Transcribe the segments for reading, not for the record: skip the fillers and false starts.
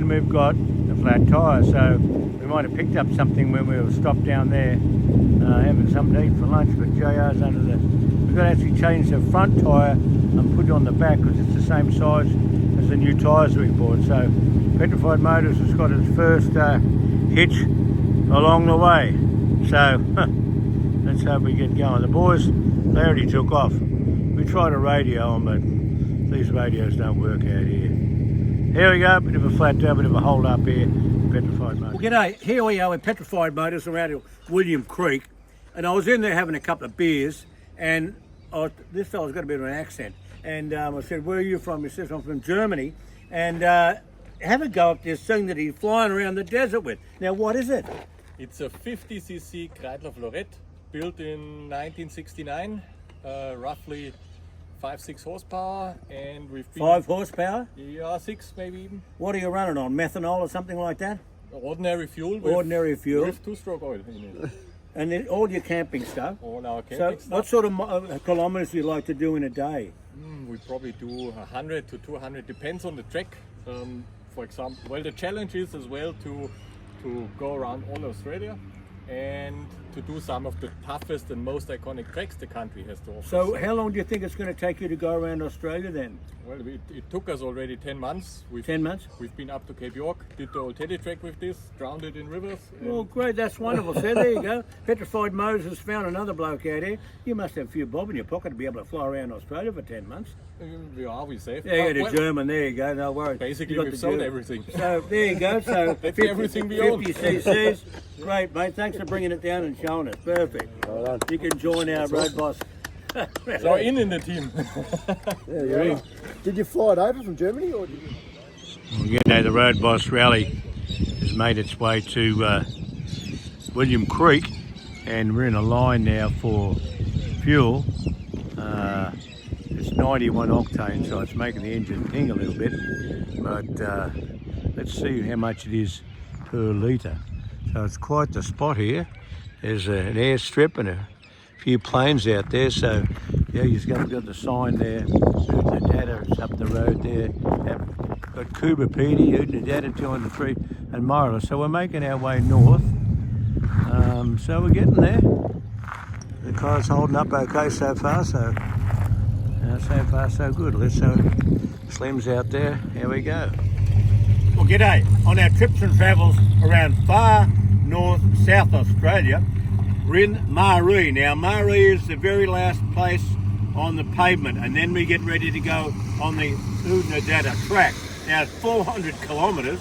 reason we've got a flat tyre. So we might have picked up something when we were stopped down there having something to eat for lunch, but JR's under the... We've got to actually change the front tyre and put it on the back because it's the same size as the new tyres we bought. So Petrified Motors has got its first hitch along the way. So let's hope we get going. The boys, they already took off. We tried a radio on, but these radios don't work out here. Here we go, bit of a flat tyre, bit of a hold up here, Petrified Motors. Well, g'day, here we are with Petrified Motors around at William Creek, and I was in there having a couple of beers, and this fella's got a bit of an accent, and I said, where are you from? He says, I'm from Germany, and have a go at this thing that he's flying around the desert with. Now, what is it? It's a 50cc Kreidler Florett, built in 1969, roughly 5-6 horsepower, and we've been... 5 horsepower? Yeah, 6 maybe even. What are you running on, methanol or something like that? Ordinary fuel. Ordinary fuel. With 2-stroke oil in it. And then all your camping stuff? All our camping so stuff. What sort of kilometres do you like to do in a day? We probably do 100 to 200, depends on the track. For example, well, the challenge is as well to go around all Australia and to do some of the toughest and most iconic tracks the country has to offer. So how long do you think it's going to take you to go around Australia then? Well, it took us already 10 months. 10 months? We've been up to Cape York, did the old Teddy track with this, drowned it in rivers. Well, great, that's wonderful. So there you go. Petrified Motors has found another bloke out here. You must have a few bob in your pocket to be able to fly around Australia for 10 months. We safe. Yeah, you got a German, there you go, no worries. Basically, we've sold everything. So there you go. So 50, everything we own. 50 cc's. Great, mate. Thanks for bringing it down and showing us. Perfect. Well done. You can join our road boss. So in the team. Yeah, you're in. Did you fly it over from Germany, or did you? Well, you know, the Road Boss rally has made its way to William Creek, and we're in a line now for fuel. It's 91 octane, so it's making the engine ping a little bit, but let's see how much it is per litre. So it's quite the spot here. There's an airstrip and a few planes out there, so yeah, you've got the sign there. Udnadada is up the road there. Got Coober Pedy, Udnadada 203 and Myra. So we're making our way north. So we're getting there. The car's holding up okay so far, so far so good. Let's Slim's out there. Here we go. Well, g'day. On our trips and travels around far north South Australia, we're in Maree. Now, Maree is the very last place on the pavement, and then we get ready to go on the Udnadada track. Now, it's 400 kilometres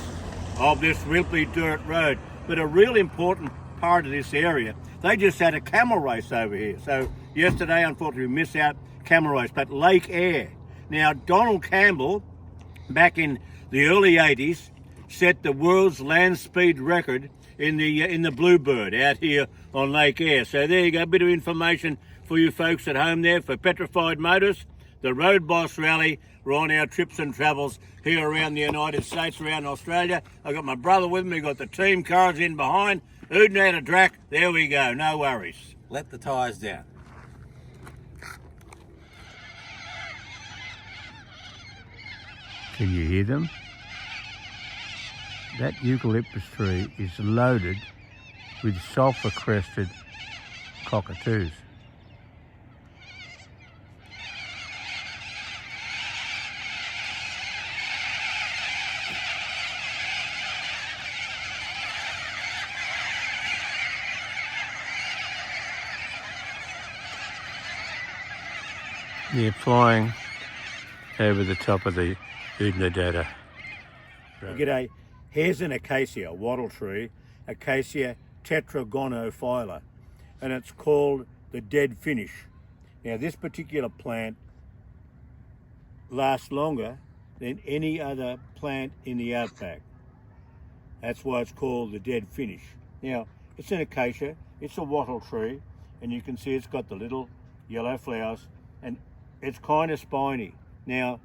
of this ripply dirt road, but a real important part of this area, they just had a camel race over here. So yesterday, unfortunately, we missed out camel race, but Lake Eyre. Now, Donald Campbell, back in the early 80s, set the world's land speed record in the Bluebird out here on Lake Eyre. So there you go, a bit of information for you folks at home there for Petrified Motors, the Road Boss Rally. We're on our trips and travels here around the United States, around Australia. I've got my brother with me, got the team cars in behind. Udnadada Drac, there we go, no worries. Let the tyres down. Can you hear them? That eucalyptus tree is loaded with sulphur-crested cockatoos. They're flying over the top of the Udnadada. G'day. Here's an acacia, wattle tree, Acacia tetragonophylla, and it's called the dead finish. Now, this particular plant lasts longer than any other plant in the outback. That's why it's called the dead finish. Now, it's an acacia, it's a wattle tree, and you can see it's got the little yellow flowers, and it's kind of spiny. Now,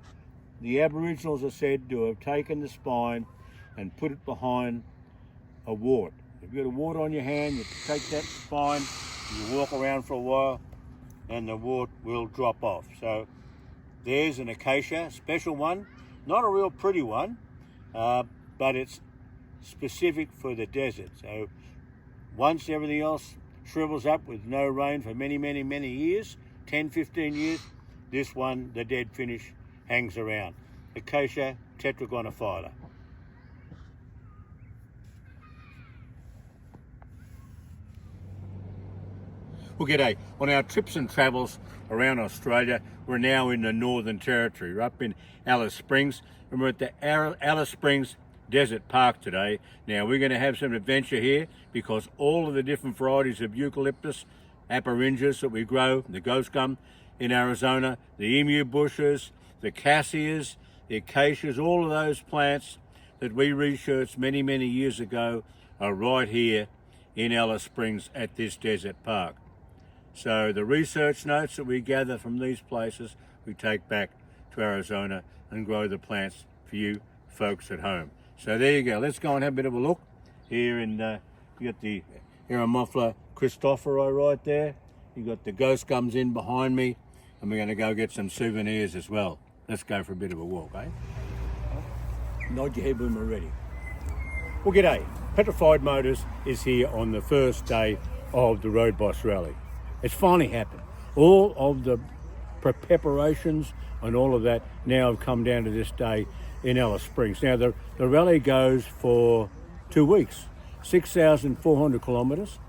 the Aboriginals are said to have taken the spine and put it behind a wart. If you've got a wart on your hand, you take that spine, you walk around for a while, and the wart will drop off. So there's an acacia, special one, not a real pretty one, but but it's specific for the desert. So once everything else shrivels up with no rain for many, many, many years, 10, 15 years, this one, the dead finish, hangs around. Acacia tetragoniophylla. Well, g'day. On our trips and travels around Australia, we're now in the Northern Territory. We're up in Alice Springs, and we're at the Alice Springs Desert Park today. Now, we're going to have some adventure here because all of the different varieties of eucalyptus, aporinges that we grow, the ghost gum in Arizona, the emu bushes, the cassias, the acacias, all of those plants that we researched many, many years ago are right here in Alice Springs at this desert park. So the research notes that we gather from these places, we take back to Arizona and grow the plants for you folks at home. So there you go. Let's go and have a bit of a look here. And you got the Eremophila Christophori right there. You got the ghost gums in behind me, and we're going to go get some souvenirs as well. Let's go for a bit of a walk, eh? Nod your head when we're ready. Well, g'day. Petrified Motors is here on the first day of the ROADBOSS rally. It's finally happened. All of the preparations and all of that now have come down to this day in Alice Springs. Now, the rally goes for 2 weeks, 6,400 kilometres,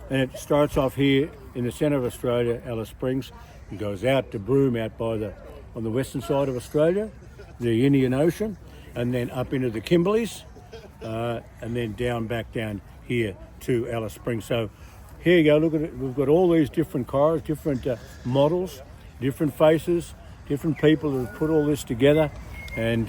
and it starts off here in the centre of Australia, Alice Springs, and goes out to Broome, out by on the western side of Australia, the Indian Ocean, and then up into the Kimberleys, and then back down here to Alice Springs. So here you go, look at it. We've got all these different cars, different models, different faces, different people that have put all this together. And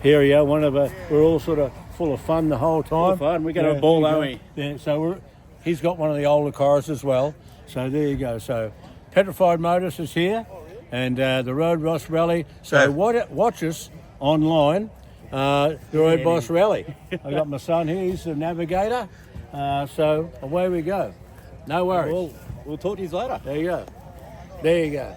here we are, we're all sort of full of fun the whole time. Full of fun, we got a ball, don't we? Yeah, so he's got one of the older cars as well. So there you go. So Petrified Motors is here, and the ROADBOSS Rally. So watch us online, the ROADBOSS Rally. I've got my son here, he's the navigator. So away we go. No worries. We'll talk to you later. There you go. There you go.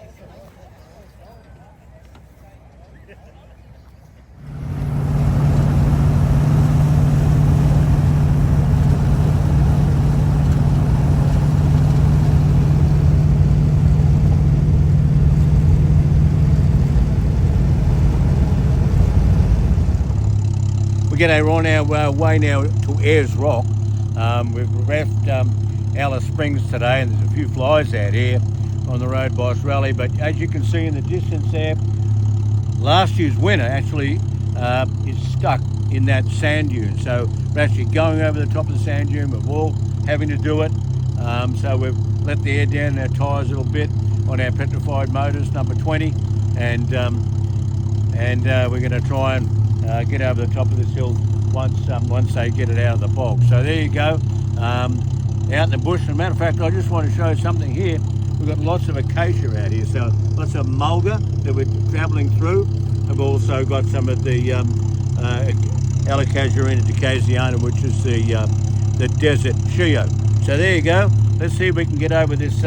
We're on our way now to Ayers Rock. We've left Alice Springs today, and there's a few flies out here on the ROADBOSS Rally, but as you can see in the distance there, last year's winner actually is stuck in that sand dune. So we're actually going over the top of the sand dune. We're all having to do it. So we've let the air down in our tyres a little bit on our Petrified Motors number 20, and we're going to try and get over the top of this hill once they get it out of the bog. So there you go, out in the bush. As a matter of fact, I just want to show something here. We've got lots of acacia out here, so lots of mulga that we're travelling through. I've also got some of the Alocasuarina decasiana, which is the desert shio. So there you go. Let's see if we can get over this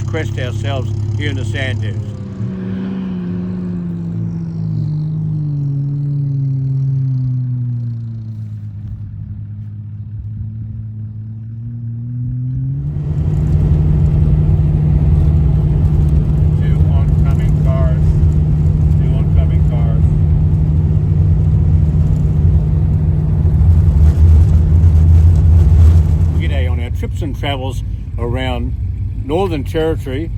crest ourselves here in the sand dunes. And travels around Northern Territory,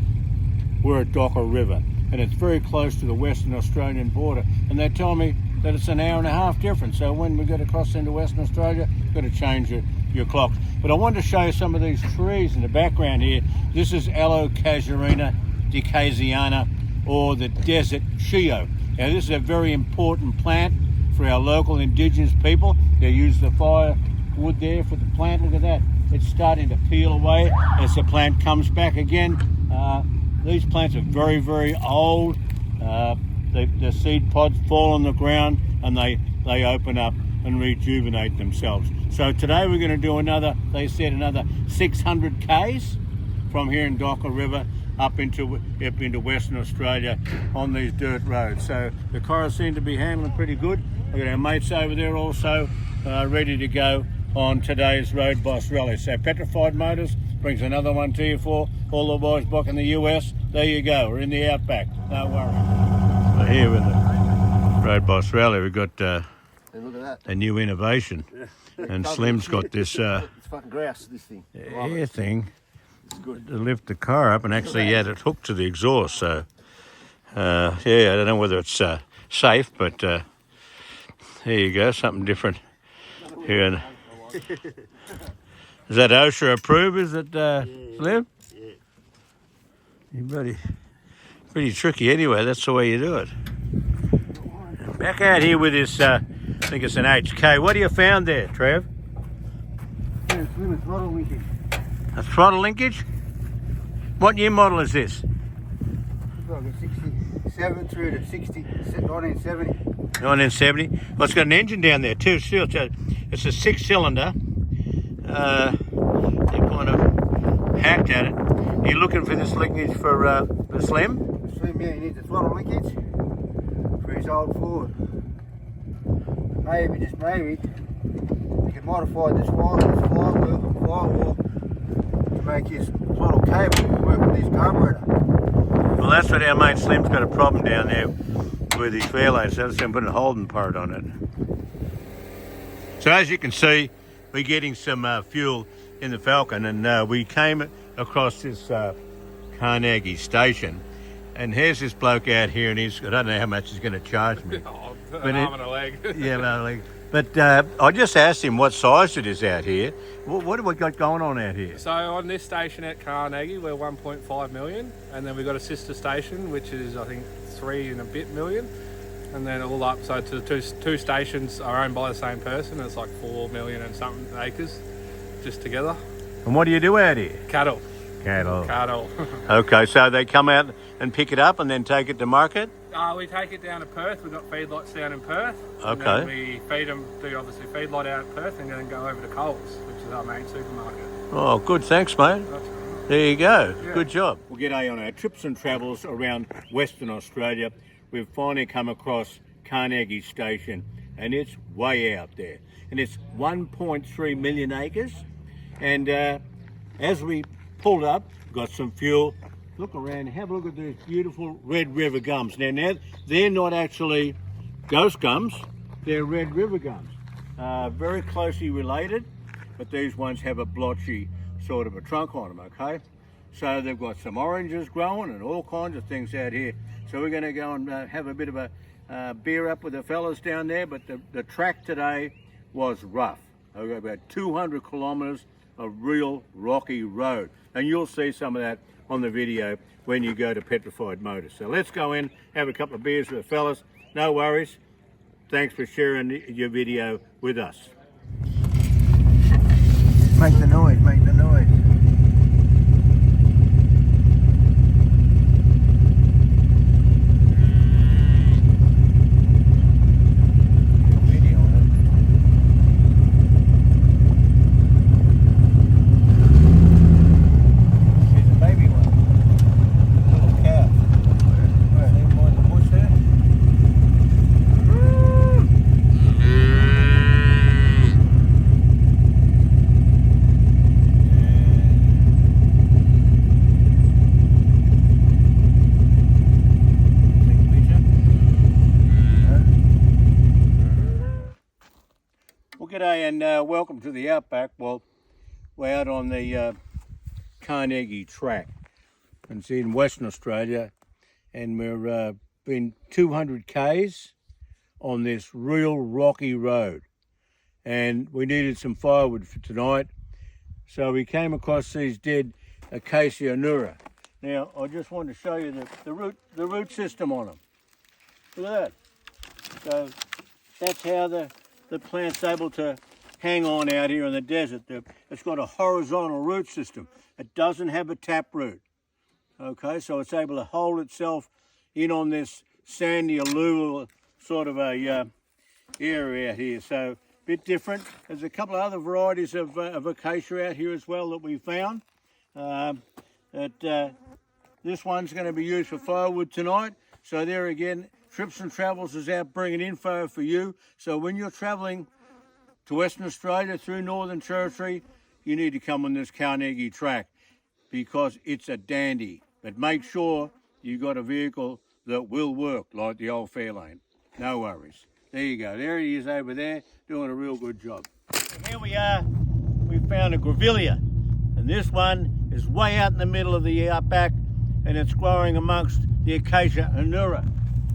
we're at Docker River, and it's very close to the Western Australian border, and they tell me that it's an hour and a half difference. So when we get across into Western Australia, you've got to change your clocks. But I wanted to show you some of these trees in the background here. This is Alocasuarina decasiana, or the desert shio. Now this is a very important plant for our local indigenous people. They use the firewood there for the plant. Look at that. It's starting to peel away as the plant comes back again. These plants are very, very old. The seed pods fall on the ground and they open up and rejuvenate themselves. So today we're going to do another 600 Ks from here in Docker River up into Western Australia on these dirt roads. So the cars seem to be handling pretty good. We've got our mates over there also ready to go on today's Road Boss Rally. So Petrified Motors brings another one to you for all the boys back in the US. There you go, we're in the outback, no worries. So here with the Road Boss Rally, we've got Hey, look at that. a new innovation. And Slim's got this It's fucking grouse, this thing. air thing It's good. to lift the car up, and actually he had it hooked to the exhaust. So yeah, I don't know whether it's safe, but there you go, something different here. Is that OSHA approved? Is it, Slim? Yeah. You're pretty tricky anyway. That's the way you do it. Back out here with this, I think it's an HK. What have you found there, Trev? Yeah, swim a throttle linkage. A throttle linkage? What new model is this? Like a 67 through to 60, 1970. 1970. Well, it's got an engine down there too. Still, it's a 6-cylinder. They kind of hacked at it. You're looking for this linkage for Slim? Slim, yeah, he needs a throttle linkage for his old Ford. Maybe, just maybe, we can modify this flywheel to make his throttle cable work with his carburetor. Well, that's what our mate Slim's got a problem down there with his fairlane, so I'm putting a holding part on it. So as you can see, we're getting some fuel in the Falcon, and we came across this Carnegie station, and here's this bloke out here, and I don't know how much he's going to charge me. An arm and a leg. Yeah, an arm and a leg. But I just asked him what size it is out here. What have we got going on out here? So on this station at Carnegie, we're 1.5 million, and then we've got a sister station, which is I think 3 and a bit million, and then all up. So to the two stations are owned by the same person. It's like 4 million and something acres, just together. And what do you do out here? Cattle. Cattle. Okay, so they come out and pick it up and then take it to market? We take it down to Perth. We've got feedlots down in Perth. Okay. And then we feed them, do obviously feedlot out at Perth, and then go over to Coles, which is our main supermarket. Oh, good. Thanks, mate. There you go. Yeah. Good job. Well, g'day on our trips and travels around Western Australia. We've finally come across Carnegie Station, and it's way out there. And it's 1.3 million acres. And as we pulled up, got some fuel. Look around, have a look at these beautiful Red River gums. Now they're not actually ghost gums, they're Red River gums. Very closely related, but these ones have a blotchy sort of a trunk on them, okay? So they've got some oranges growing and all kinds of things out here. So we're gonna go and have a bit of a beer up with the fellas down there, but the track today was rough. I've got about 200 kilometers of real rocky road. And you'll see some of that on the video when you go to Petrified Motors. So let's go in, have a couple of beers with the fellas. No worries. Thanks for sharing your video with us. Make the noise, make the noise. Video on it. Here's a baby one. A little calf. Where? Leave him on the bush there. Well, g'day and welcome to the Outback. Well, we're out on the Carnegie track. And it's in Western Australia, and we're been 200 k's on this real rocky road. And we needed some firewood for tonight, so we came across these dead Acacia neura. Now, I just wanted to show you the root system on them. Look at that. So that's how the plant's able to hang on out here in the desert. It's got a horizontal root system. It doesn't have a tap root. Okay, so it's able to hold itself in on this sandy alluvial sort of a area out here. So a bit different. There's a couple of other varieties of acacia out here as well that we found. This one's going to be used for firewood tonight. So there again, Trips and Travels is out bringing info for you. So when you're traveling to Western Australia through Northern Territory, you need to come on this Carnegie track because it's a dandy. But make sure you've got a vehicle that will work like the old Fairlane. No worries. There you go. There he is over there doing a real good job. And here we are. We found a grevillea. And this one is way out in the middle of the outback and it's growing amongst the Acacia anura.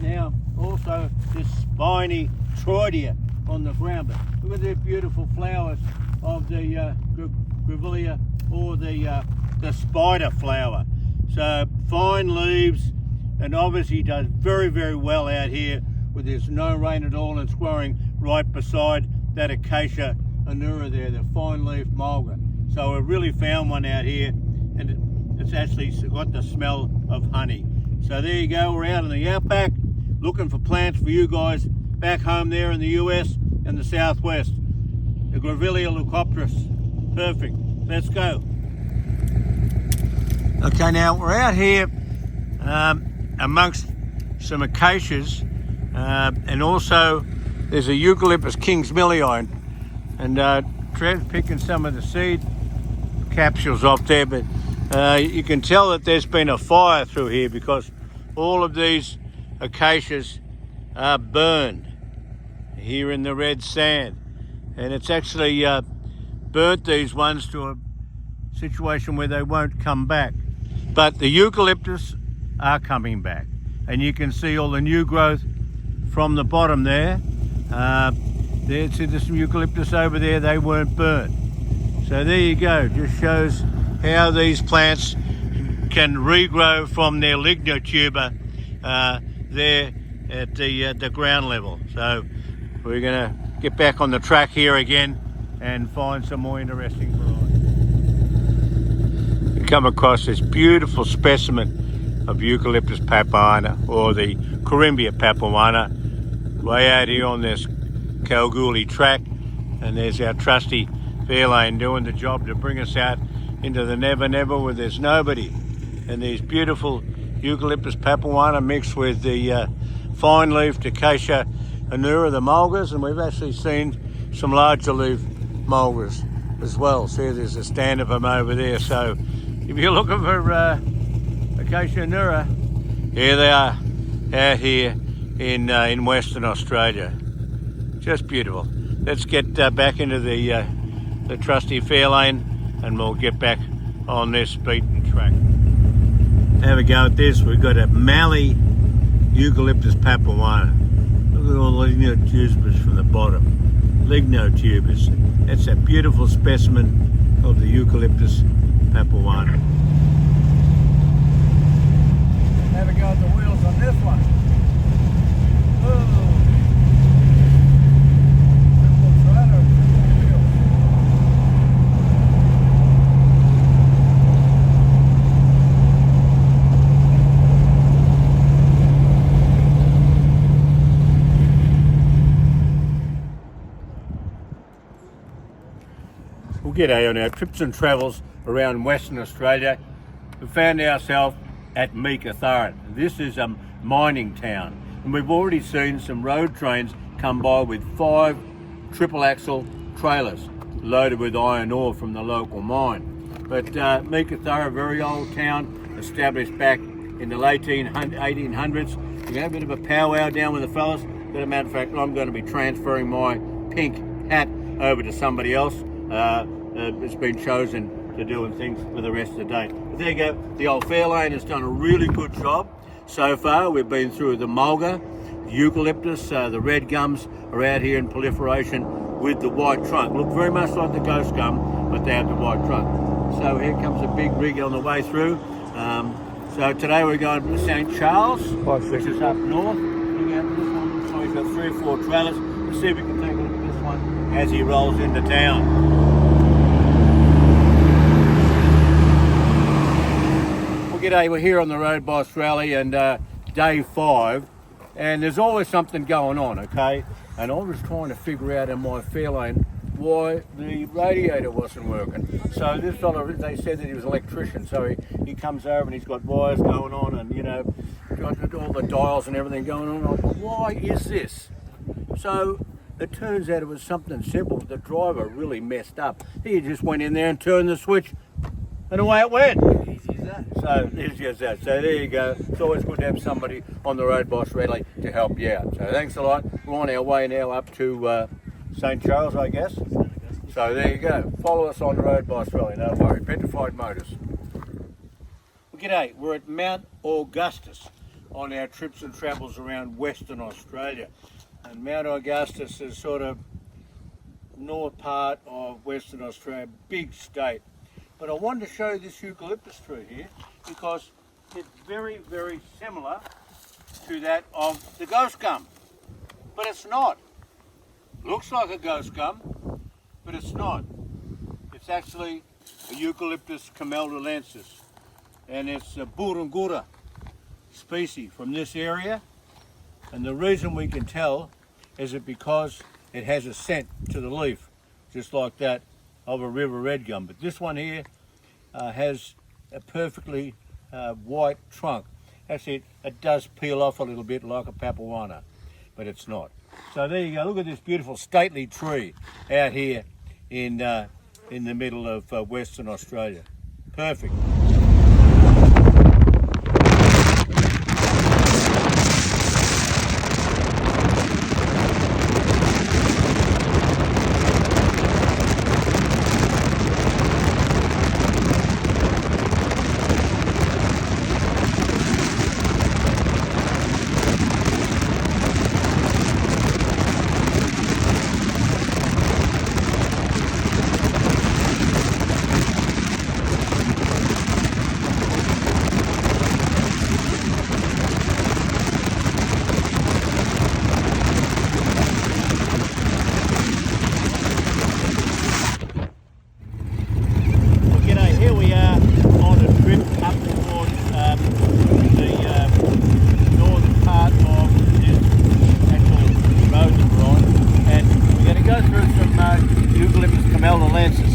Now, also this spiny Troidia on the ground. But look at the beautiful flowers of the grevillea or the spider flower. So fine leaves and obviously does very, very well out here where there's no rain at all and it's growing right beside that Acacia anura there, the fine leaf mulga. So we really found one out here and it's actually got the smell of honey. So there you go, we're out in the outback looking for plants for you guys back home there in the US and the Southwest. The Grevillea leucopteris. Perfect. Let's go. Okay, now we're out here amongst some acacias and also there's a Eucalyptus kingsmillii and Trev's picking some of the seed capsules off there, but you can tell that there's been a fire through here because all of these acacias are burned here in the red sand, and it's actually burnt these ones to a situation where they won't come back. But the eucalyptus are coming back, and you can see all the new growth from the bottom there. There's some eucalyptus over there, they weren't burnt. So there you go, just shows how these plants can regrow from their lignotuber there at the ground level. So we're going to get back on the track here again and find some more interesting varieties. You come across this beautiful specimen of Eucalyptus papuana, or the Corymbia papuana, way out here on this Kalgoorlie track, and there's our trusty Fairlane doing the job to bring us out into the Never Never where there's nobody. And these beautiful Eucalyptus papuana mixed with the fine-leafed Acacia anura, the mulgas, and we've actually seen some larger leaf mulgas as well. See, there's a stand of them over there. So if you're looking for Acacia anura, here they are out here in Western Australia. Just beautiful. Let's get back into the trusty Fairlane and we'll get back on this beaten track. Have a go at this. We've got a Mallee Eucalyptus papuana. Look at all the lignotubers from the bottom. Lignotubers. That's a beautiful specimen of the Eucalyptus papuana. Have a go at the wheels on this one. Oh. Well, g'day on our trips and travels around Western Australia. We found ourselves at Meekatharra. This is a mining town, and we've already seen some road trains come by with 5 triple axle trailers loaded with iron ore from the local mine. But Meekatharra, a very old town, established back in the late 1800s. We had a bit of a powwow down with the fellas. As a matter of fact, I'm going to be transferring my pink hat over to somebody else. It's been chosen to doing things for the rest of the day. But there you go, the old Fairlane has done a really good job so far. We've been through the mulga, eucalyptus, the red gums are out here in proliferation with the white trunk. Look very much like the ghost gum, but they have the white trunk. So here comes a big rig on the way through. So today we're going to St. Charles, which is up north. Look out this one, so we've got 3 or 4 trailers. Let's see if we can take a look at this one as he rolls into town. Well, g'day, we're here on the ROADBOSS rally and day 5, and there's always something going on, okay? And I was trying to figure out in my Fairlane why the radiator wasn't working. So this fella, they said that he was an electrician, so he comes over and he's got wires going on and, you know, got all the dials and everything going on. I'm like, why is this? So it turns out it was something simple. The driver really messed up. He just went in there and turned the switch, and away it went. Easy as that. So easy as that. So there you go. It's always good to have somebody on the Road Boss Rally to help you out. So thanks a lot. We're on our way now up to St. Charles, I guess. So there you go. Follow us on the Road Boss Rally. No worry. Petrified Motors. Well, g'day. We're at Mount Augustus on our trips and travels around Western Australia. And Mount Augustus is sort of north part of Western Australia, big state. But I wanted to show you this eucalyptus tree here because it's very, very similar to that of the ghost gum. But it's not. Looks like a ghost gum, but it's not. It's actually a Eucalyptus camaldulensis, and it's a Burungura species from this area. And the reason we can tell is it because it has a scent to the leaf, just like that of a river red gum. But this one here has a perfectly white trunk. Actually, it does peel off a little bit like a papuana, but it's not. So there you go. Look at this beautiful stately tree out here in the middle of Western Australia. Perfect.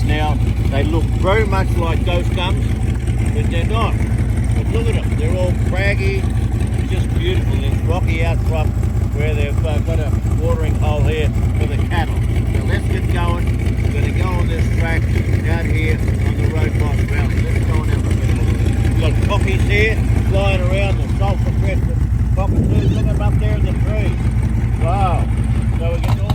Now, they look very much like ghost gums, but they're not. But look at them, they're all craggy, just beautiful. It's rocky out front where they've got a watering hole here for the cattle. So let's get going. We're going to go on this track out here on the Road Boss Rally. Let's go and have a look. We've got cockies here flying around, the sulphur crested cockatoos. Look at them up there in the trees. Wow. So we get all...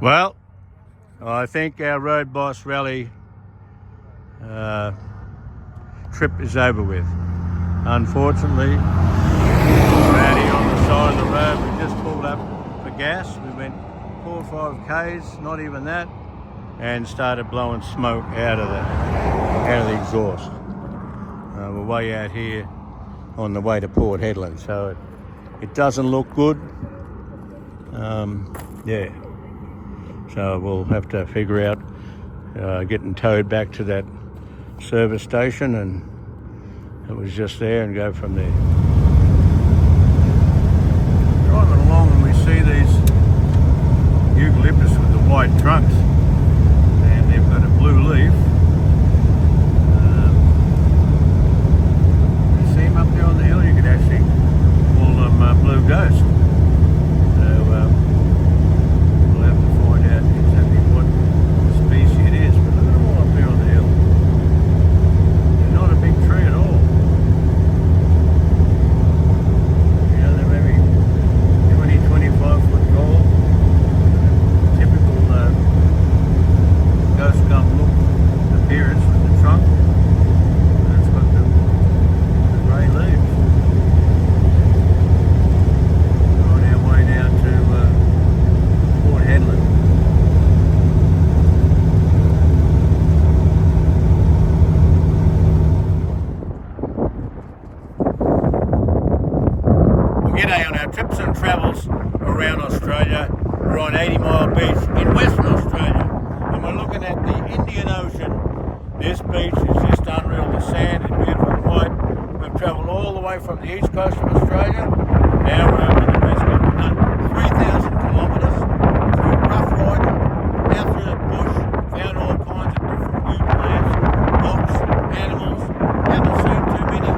Well, I think our Road Boss Rally trip is over with. Unfortunately, we're out here on the side of the road. We just pulled up for gas. We went 4 or 5 k's, not even that, and started blowing smoke out of the exhaust. We're way out here on the way to Port Hedland, so it doesn't look good. Yeah. So we'll have to figure out getting towed back to that service station, and it was just there, and go from there. Driving along and we see these eucalyptus with the white trunks, and they've got a blue leaf. G'day on our trips and travels around Australia. We're on 80 Mile Beach in Western Australia and we're looking at the Indian Ocean. This beach is just unreal. The sand is beautiful and white. We've travelled all the way from the east coast of Australia. Now we're over in the west coast. We've done 3,000 kilometres through rough riding, out through the bush, found all kinds of different new plants, rocks, animals. Haven't seen too many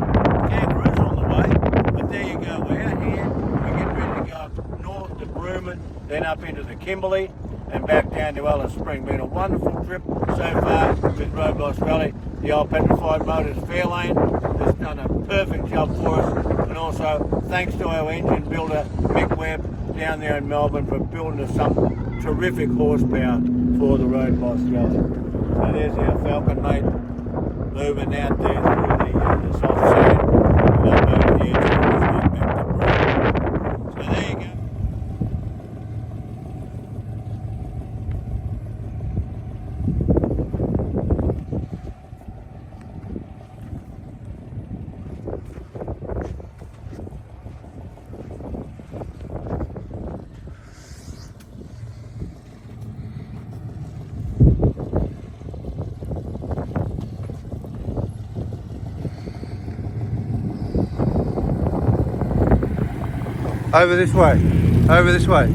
kangaroos on the way, but there you go. We're out here. We're getting ready to go up north to Broome, then up into the Kimberley and back down to Alice Spring. Been a wonderful trip so far with ROADBOSS Rally. The old Petrified Motors Fairlane has done a perfect job for us, and also thanks to our engine builder Mick Webb down there in Melbourne for building us some terrific horsepower for the ROADBOSS Rally. So there's our Falcon mate moving out there through the soft sand and up over the edge and back to Broome. So there you go. Over this way. Over this way.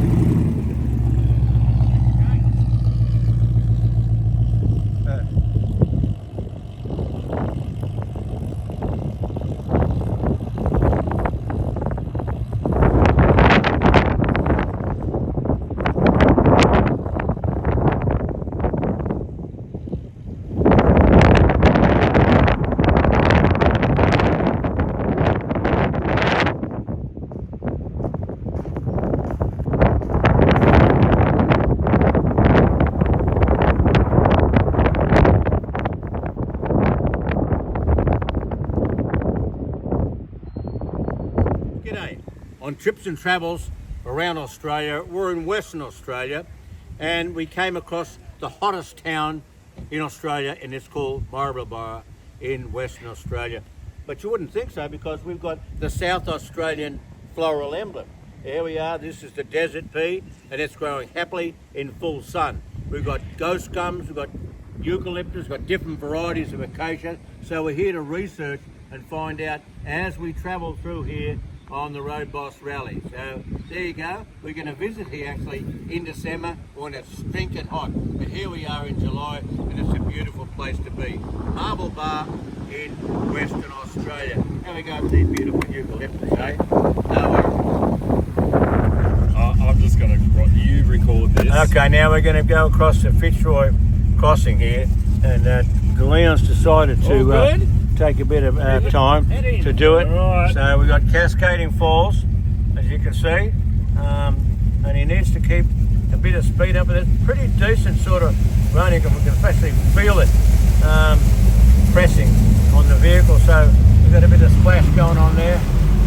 G'day. On trips and travels around Australia, we're in Western Australia and we came across the hottest town in Australia, and it's called Marlborough in Western Australia. But you wouldn't think so because we've got the South Australian floral emblem. Here we are, this is the desert pea and it's growing happily in full sun. We've got ghost gums, we've got eucalyptus, we've got different varieties of acacia. So we're here to research and find out as we travel through here on the ROADBOSS Rally. So there you go. We're going to visit here actually in December when it's stinking hot. But here we are in July and it's a beautiful place to be. Marble Bar in Western Australia. How we go with these beautiful eucalyptus, eh? I'm just going to you record this. Okay, now we're going to go across the Fitzroy crossing here, and Leon's decided to take a bit of time to do it. Right. So we've got cascading falls, as you can see, and he needs to keep a bit of speed up, but it's pretty decent sort of running, and we can especially feel it pressing on the vehicle. So we've got a bit of splash going on there.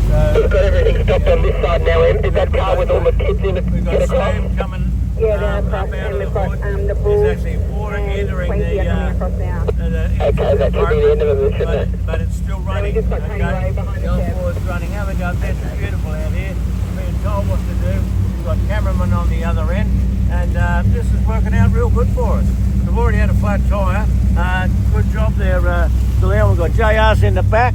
So we've got everything stopped on this side now, Em. Did that car with all the kids in it we've got get across? steam coming Yeah, up out of the hood. There's actually water entering the Okay, that should be the end of it, shouldn't it? but it's still running. just got Tony Ray behind The us there. L4 is running. Have a go. It's beautiful out here. Being told what to do. We've got cameraman on the other end, and this is working out real good for us. We've already had a flat tyre. Good job there, Leon. We've got JR's in the back,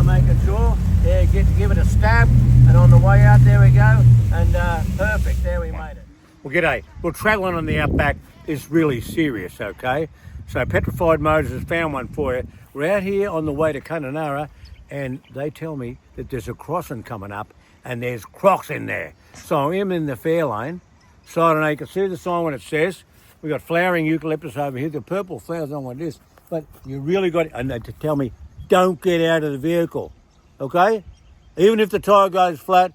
making sure. Yeah, give it a stab, and on the way out, there we go, and perfect. There we made it. Well, g'day. Well, travelling on the outback is really serious, okay? So Petrified Motors has found one for you. We're out here on the way to Kununurra, and they tell me that there's a crossing coming up, and there's crocs in there. So I'm in the fair lane. So now you can see the sign when it says, we've got flowering eucalyptus over here. The purple flowers on like this, but you really got, and they tell me, don't get out of the vehicle, okay? Even if the tyre goes flat,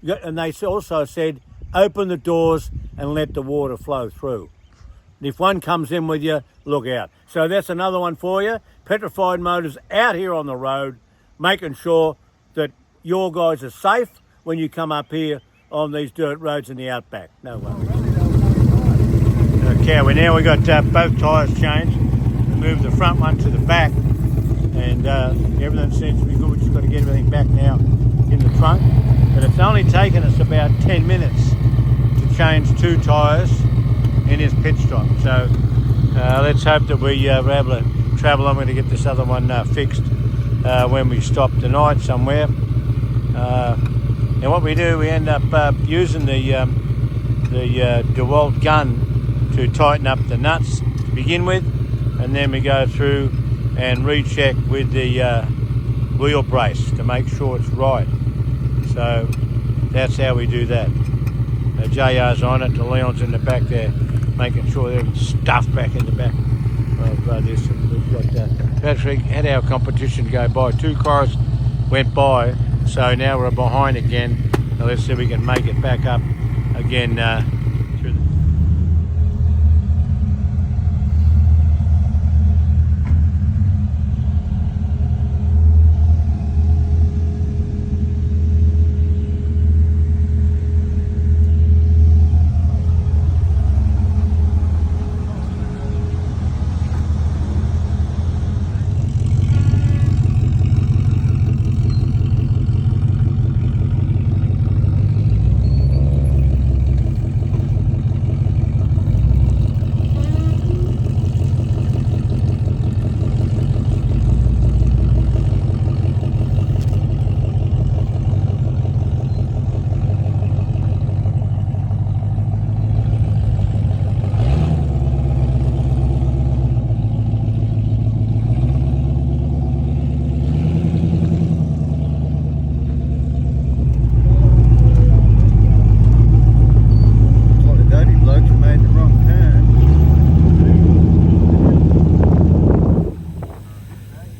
and they also said, open the doors and let the water flow through. And if one comes in with you, look out. So that's another one for you. Petrified Motors out here on the road, making sure that your guys are safe when you come up here on these dirt roads in the outback. No worries. Okay, well now we got both tyres changed. We moved the front one to the back, and everything seems to be good. We just got to get everything back now in the trunk. But it's It's only taken us about 10 minutes to change 2 tyres in his pit stop. So let's hope that we are able to travel on. We're going to get this other one fixed when we stop tonight somewhere. And what we do, we end up using the DeWalt gun to tighten up the nuts to begin with, and then we go through and recheck with the wheel brace to make sure it's right. So that's how we do that. JR's on it, Leon's in the back there making sure there's stuff back in the back of this. And we've got Patrick had our competition go by. 2 cars went by, so now we're behind again. Now let's see if we can make it back up again through the...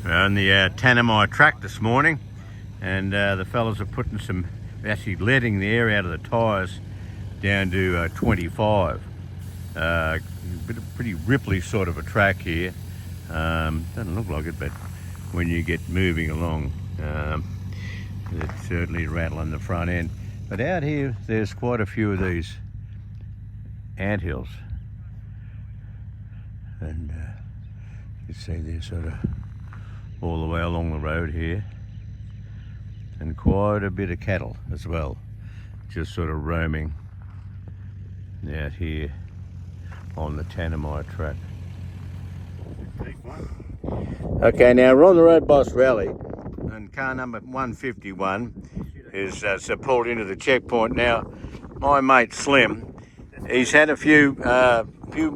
On the Tanami track this morning, and the fellas are putting some, actually letting the air out of the tyres down to 25. Pretty ripply sort of a track here. Doesn't look like it, but when you get moving along, it's certainly rattling the front end. But out here, there's quite a few of these anthills, and you see they're sort of all the way along the road here, and quite a bit of cattle as well, just sort of roaming out here on the Tanami track. Okay, now we're on the ROADBOSS rally, and car number 151 is pulled into the checkpoint. Now, my mate Slim, he's had a few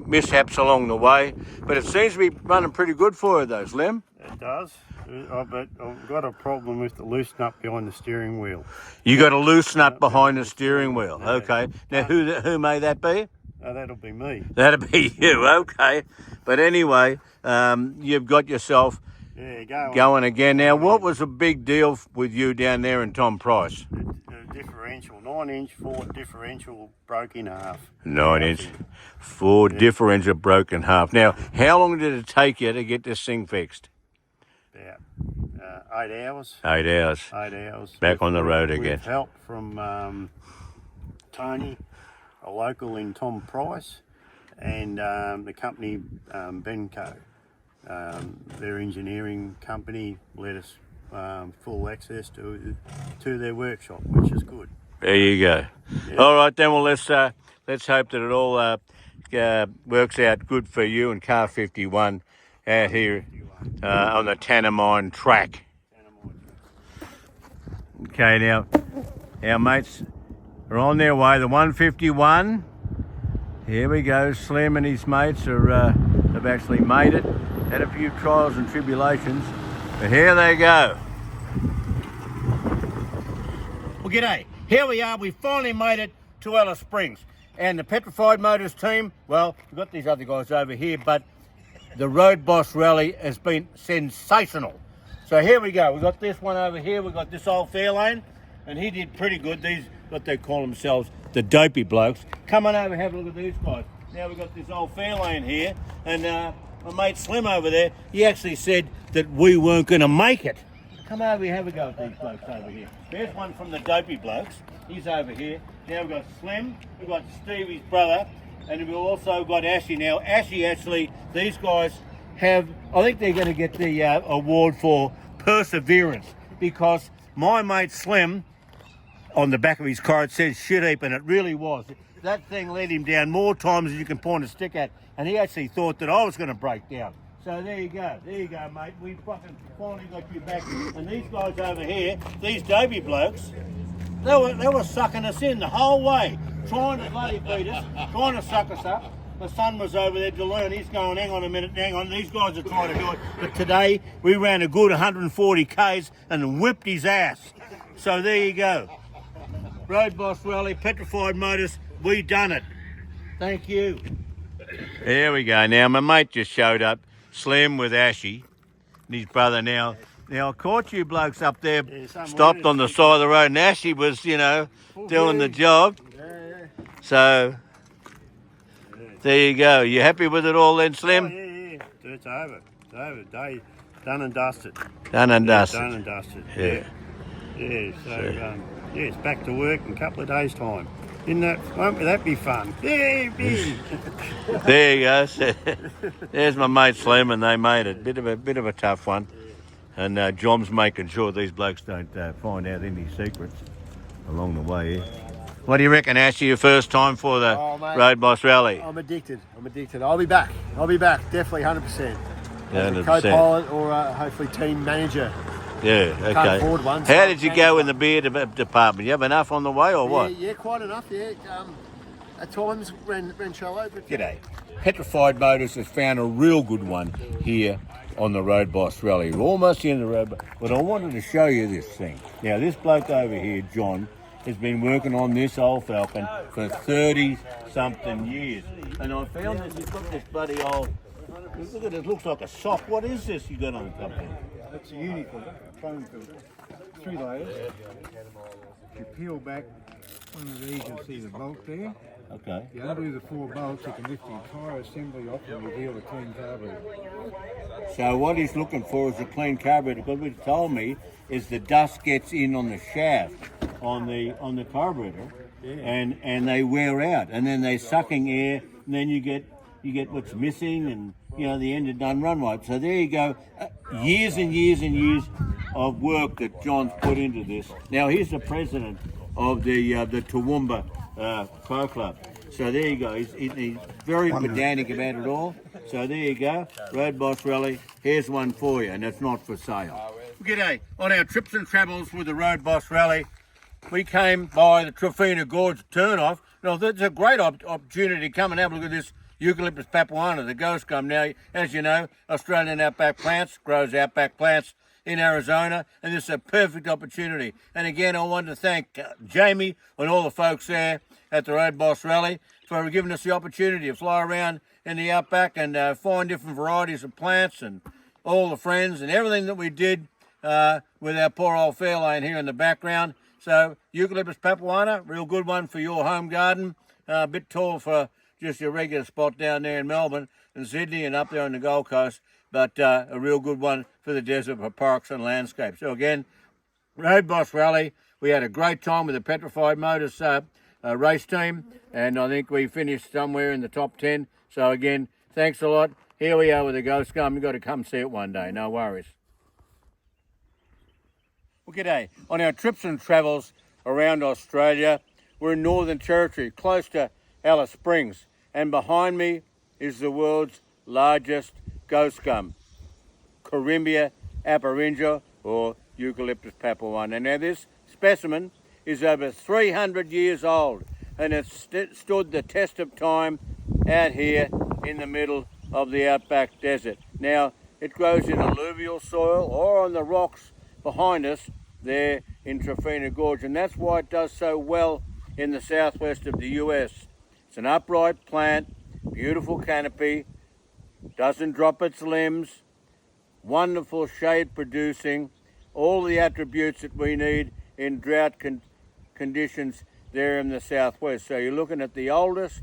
mishaps along the way, but it seems to be running pretty good for you though, Slim. It does, but I've got a problem with the loosen up behind the steering wheel. You got to loosen up behind the steering wheel. Okay. Now, who may that be? That'll be me. That'll be you. Okay. But anyway, you've got yourself going again. Now, what was the big deal with you down there in Tom Price? The differential, 9-inch Ford differential broke in half. 9-inch Ford differential broke in half. Now, how long did it take you to get this thing fixed? About 8 hours. 8 hours. 8 hours. Back on the road again. With help from Tony, a local in Tom Price, and the company Benco. Their engineering company let us full access to their workshop, which is good. There you go. Yeah. All right, then. Well, let's hope that it all works out good for you and car 51 out here on the Tanami track. Okay, now our mates are on their way. The 151. Here we go. Slim and his mates have actually made it. Had a few trials and tribulations, but here they go. Well, g'day. Here we are. We finally made it to Alice Springs, and the Petrified Motors team. Well, we've got these other guys over here, but the ROADBOSS rally has been sensational. So here we go. We've got this one over here. We've got this old Fairlane, and he did pretty good. These, what they call themselves, the dopey blokes. Come on over and have a look at these guys. Now we've got this old Fairlane here, and my mate Slim over there, he actually said that we weren't going to make it. Come over here, have a go at these blokes over here. There's one from the dopey blokes. He's over here. Now we've got Slim, we've got Stevie's brother, and we've also got Ashy. Now, Ashy actually, these guys have, I think they're going to get the award for perseverance, because my mate Slim on the back of his car it says shit heap, and it really was. That thing led him down more times than you can point a stick at, and he actually thought that I was going to break down. So there you go, mate. We fucking finally got you back. And these guys over here, these Dobie blokes, they were sucking us in the whole way, trying to bloody beat us, trying to suck us up. The son was over there to learn. He's going, hang on a minute, hang on. These guys are trying to do it. But today, we ran a good 140 Ks and whipped his ass. So there you go. Road Boss Rally, Petrified Motors, we done it. Thank you. There we go. Now, my mate just showed up, Slim with Ashy, and his brother now. Now, I caught you blokes up there, stopped on the side of the road, and Ashy was, you know, doing the job. So... there you go. You happy with it all then, Slim? Oh, yeah. It's over. It's over. Day done and dusted. Done and dusted. Done and dusted. Yeah. Yeah. So it's back to work in a couple of days' time. Won't that be fun? Yeah, There you go. There's my mate Slim, and they made it. Bit of a tough one. And John's making sure these blokes don't find out any secrets along the way here. What do you reckon, Ashley, your first time for the Road Boss Rally? I'm addicted. I'll be back. Definitely 100%. Yeah, 100%. Co-pilot or hopefully team manager. Yeah, okay. Can't afford one. How did you go in the beer department? You have enough on the way or what? Yeah, quite enough, yeah. At times ran shallow. But G'day. Petrified Motors has found a real good one here on the Road Boss Rally. We're almost in the road, but I wanted to show you this thing. Now, this bloke over here, John, has been working on this old Falcon for 30-something years. And I found this, he's got this bloody old, look at it, looks like a sock. What is this you got on top there? It's a uniform foam filter. 3 layers. If you peel back one of these, you'll see the bolt there. Okay. If you undo the 4 bolts, you can lift the entire assembly off and reveal the clean carburetor. So what he's looking for is a clean carburetor, because what he told me is the dust gets in on the shaft on the carburetor, and they wear out, and then they're sucking air, and then you get what's missing, and you know the engine doesn't run right. So there you go, years and years and years of work that John's put into this. Now he's the president of the Toowoomba Pro Club. So there you go. He's very pedantic about it all. So there you go. Road Boss Rally. Here's one for you, and it's not for sale. G'day. On our trips and travels with the Road Boss Rally, we came by the Trofina Gorge turnoff. Now, it's a great opportunity to come and have a look at this Eucalyptus papuana, the ghost gum. Now, as you know, Australian Outback Plants grows outback plants in Arizona, and this is a perfect opportunity. And again, I want to thank Jamie and all the folks there at the Road Boss Rally for giving us the opportunity to fly around in the outback and find different varieties of plants, and all the friends and everything that we did with our poor old Fairlane here in the background. So Eucalyptus papuana, real good one for your home garden. A bit tall for just your regular spot down there in Melbourne and Sydney and up there on the Gold Coast, but a real good one for the desert, for parks and landscapes. So again, Road Boss Rally, we had a great time with the Petrified Motors race team, and I think we finished somewhere in the top 10. So again, thanks a lot. Here we are with the Ghost Gum. You've got to come see it one day, no worries. Well, g'day. On our trips and travels around Australia, we're in Northern Territory, close to Alice Springs, and behind me is the world's largest ghost gum, Corymbia aborigina, or Eucalyptus papuana. Now this specimen is over 300 years old, and it's stood the test of time out here in the middle of the outback desert. Now, it grows in alluvial soil or on the rocks behind us there in Trofina Gorge, and that's why it does so well in the southwest of the US. It's an upright plant, beautiful canopy, doesn't drop its limbs, wonderful shade producing, all the attributes that we need in drought conditions there in the southwest. So you're looking at the oldest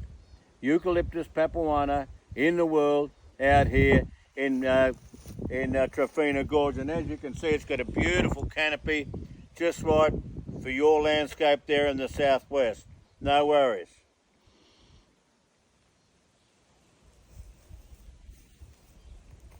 Eucalyptus papuana in the world out here in Trofina Gorge, and as you can see, it's got a beautiful canopy, just right for your landscape there in the southwest. No worries.